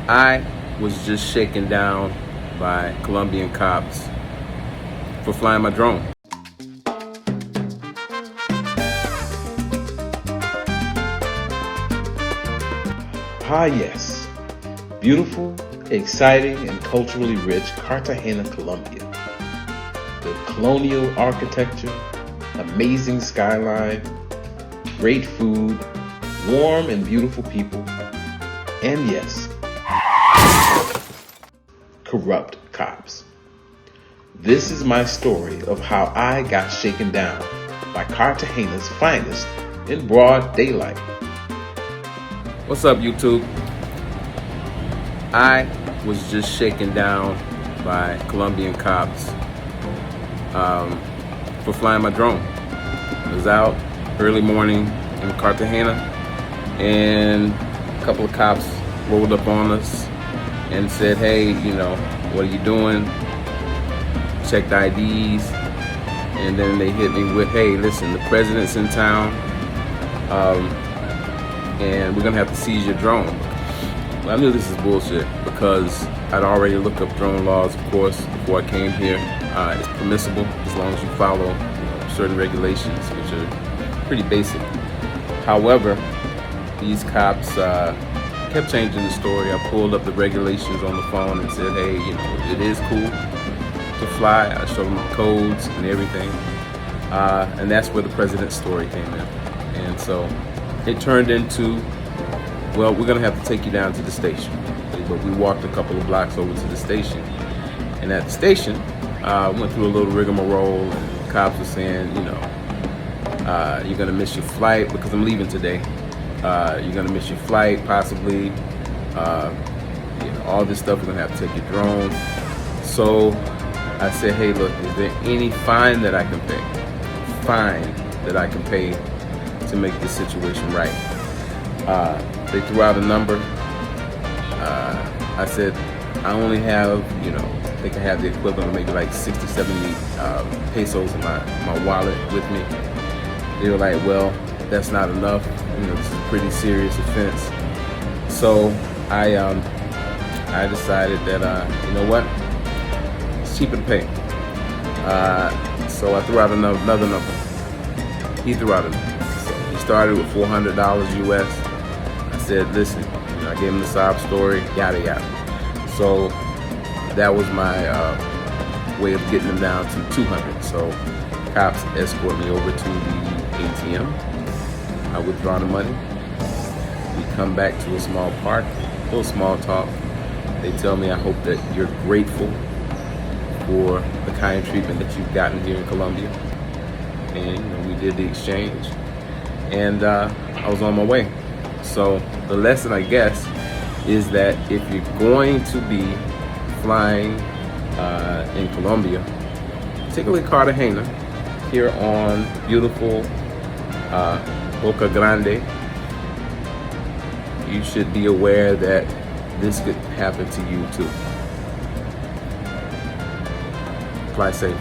I was just shaken down by Colombian cops for flying my drone. Ah, yes. Beautiful, exciting, and culturally rich Cartagena, Colombia. The colonial architecture, amazing skyline, great food, warm and beautiful people, and yes, corrupt cops. This is my story of how I got shaken down by Cartagena's finest in broad daylight. What's up, YouTube? I was just shaken down by Colombian cops for flying my drone. I was out early morning in Cartagena, and a couple of cops rolled up on us and said, hey, what are you doing? Checked IDs, and then they hit me with, hey, listen, the president's in town, and we're gonna have to seize your drone. Well, I knew this is bullshit because I'd already looked up drone laws, of course, before I came here. It's permissible as long as you follow certain regulations, which are pretty basic. However, these cops kept changing the story. I pulled up the regulations on the phone and said, hey, it is cool to fly. I showed them the codes and everything. And that's where the president's story came in. And so it turned into, well, we're gonna have to take you down to the station. But we walked a couple of blocks over to the station. And at the station, went through a little rigmarole, and the cops were saying, you're gonna miss your flight because I'm leaving today. You're gonna miss your flight, possibly. All this stuff, we're gonna have to take your drone. So I said, hey, look, is there any fine that I can pay? Fine that I can pay to make this situation right? They threw out a number. I said, I only have, I think I have the equivalent of maybe like 60, 70 pesos in my wallet with me. They were like, well, that's not enough. This is a pretty serious offense. So I decided that, you know what? It's cheaper to pay. So I threw out another number. He threw out a number. So he started with $400 US. I said, listen, I gave him the sob story, yada yada. So that was my way of getting them down to 200. So cops escort me over to the ATM. I withdraw the money. We come back to a small park, a little small talk. They tell me, I hope that you're grateful for the kind treatment that you've gotten here in Colombia. And we did the exchange, and I was on my way. So the lesson, I guess, is that if you're going to be flying in Colombia, particularly Cartagena, here on beautiful Boca Grande, you should be aware that this could happen to you too. Fly safe.